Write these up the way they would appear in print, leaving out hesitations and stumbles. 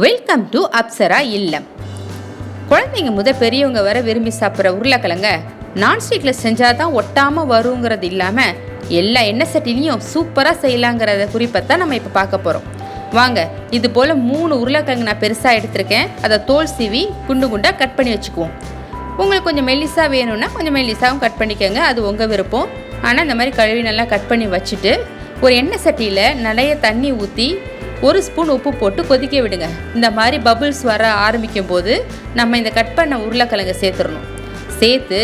Welcome to Apsara இல்லம். குழந்தைங்க பெரியவங்க வர விரும்பி சாப்பிட்ற உருளைக்கிழங்க நான்ஸ்டிக்கில் செஞ்சால் தான் ஒட்டாமல் வருங்கிறது இல்லாமல் எல்லா எண்ணெய் சட்டிலையும் சூப்பராக செய்யலாங்கிறத குறிப்பைத்தான் நம்ம இப்போ பார்க்க போகிறோம். வாங்க, இது போல் 3 உருளைக்கிழங்கு நான் பெருசாக எடுத்திருக்கேன். அதை தோல் சீவி குண்டு குண்டாக கட் பண்ணி வச்சுக்குவோம். உங்களுக்கு கொஞ்சம் மெல்லிசாக வேணும்னா கொஞ்சம் மெல்லிசாகவும் கட் பண்ணிக்கோங்க, அது உங்கள் விருப்பம். ஆனால் இந்த மாதிரி கழுவி நல்லா கட் பண்ணி வச்சுட்டு ஒரு எண்ணெய் சட்டியில் நிறைய தண்ணி ஊற்றி 1 ஸ்பூன் உப்பு போட்டு கொதிக்க விடுங்க. இந்த மாதிரி பபுள்ஸ் வர ஆரம்பிக்கும் போது நம்ம இந்த கட் பண்ண உருளைக்கிழங்கை சேர்த்துடணும். சேர்த்து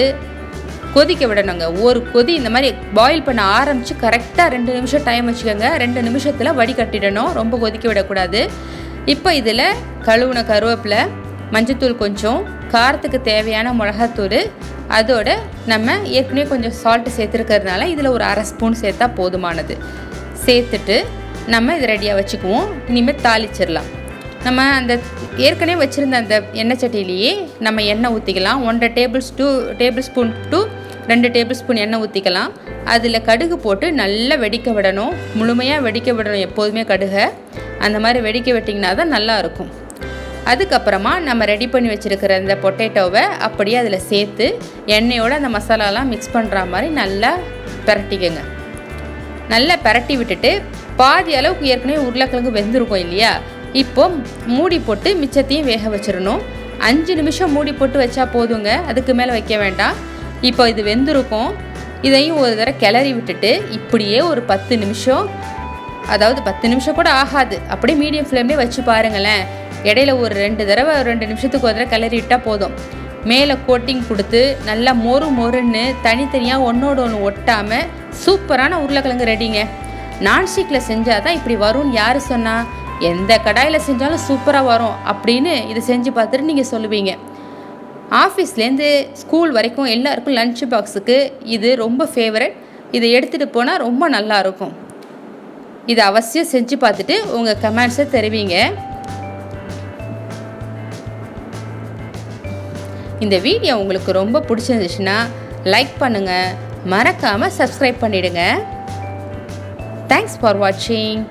கொதிக்க விடணுங்க. ஒரு கொதி இந்த மாதிரி பாயில் பண்ண ஆரம்பித்து கரெக்டாக 2 நிமிஷம் டைம் வச்சுக்கோங்க. 2 நிமிஷத்தில் வடிகட்டிடணும், ரொம்ப கொதிக்க விடக்கூடாது. இப்போ இதில் கழுவுன கருவேப்பிலை, மஞ்சத்தூள் கொஞ்சம், காரத்துக்கு தேவையான மிளகாத்தூள், அதோட நம்ம ஏற்கனவே கொஞ்சம் சால்ட்டு சேர்த்துருக்கிறதுனால இதில் ஒரு 1/2 ஸ்பூன் சேர்த்தா போதுமானது. சேர்த்துட்டு நம்ம இதை ரெடியாக வச்சுக்குவோம். இனிமேல் தாளிச்சிடலாம். நம்ம அந்த ஏற்கனவே வச்சுருந்த அந்த எண்ணெய் சட்டியிலேயே நம்ம எண்ணெய் ஊற்றிக்கலாம். 1 table spoon to 2 table spoon எண்ணெய் ஊற்றிக்கலாம். அதில் கடுகு போட்டு நல்லா வெடிக்க விடணும். முழுமையாக வெடிக்க விடணும் எப்போதுமே கடுகை. அந்த மாதிரி வெடிக்க விட்டிங்கன்னா தான் நல்லாயிருக்கும். அதுக்கப்புறமா நம்ம ரெடி பண்ணி வச்சுருக்கிற அந்த பொட்டேட்டோவை அப்படியே அதில் சேர்த்து எண்ணெயோடு அந்த மசாலாலாம் மிக்ஸ் பண்ணுற மாதிரி நல்லா பிரட்டிக்கங்க. நல்லா பிரட்டி விட்டுட்டு பாதி அளவுக்கு ஏற்கனவே உருளைக்கிழங்கு வெந்திருக்கும் இல்லையா, இப்போ மூடி போட்டு மிச்சத்தையும் வேக வச்சிடணும். 5 நிமிஷம் மூடி போட்டு வச்சா போதுங்க, அதுக்கு மேலே வைக்க வேண்டாம். இப்போ இது வெந்திருக்கும். இதையும் ஒரு தடவை கிளறி விட்டுட்டு இப்படியே ஒரு 10 நிமிஷம், அதாவது 10 நிமிஷம் கூட ஆகாது, அப்படியே மீடியம் ஃப்ளேம்லேயே வச்சு பாருங்களேன். இடையில ஒரு 2 நிமிஷத்துக்கு ஒரு தடவை கிளறி விட்டால் போதும். மேலே கோட்டிங் கொடுத்து நல்லா மொறுன்னு தனித்தனியாக ஒன்றோடு ஒன்று ஒட்டாமல் சூப்பரான உருளைக்கிழங்கு ரெடிங்க. நான்ஸ்டிக்கில் செஞ்சால் தான் இப்படி வரும்னு யார் சொன்னால்? எந்த கடாயில் செஞ்சாலும் சூப்பராக வரும் அப்படின்னு இதை செஞ்சு பார்த்துட்டு நீங்கள் சொல்லுவீங்க. ஆஃபீஸ்லேருந்து ஸ்கூல் வரைக்கும் எல்லாருக்கும் லன்ச் பாக்ஸுக்கு இது ரொம்ப ஃபேவரட். இதை எடுத்துகிட்டு போனால் ரொம்ப நல்லாயிருக்கும். இதை அவசியம் செஞ்சு பார்த்துட்டு உங்கள் கமெண்ட்ஸை தெரிவிங்க. இந்த வீடியோ உங்களுக்கு ரொம்ப பிடிச்சிருந்துச்சுன்னா லைக் பண்ணுங்கள், மறக்காமல் சப்ஸ்கிரைப் பண்ணிவிடுங்க. தேங்க்ஸ் ஃபார் வாட்சிங்.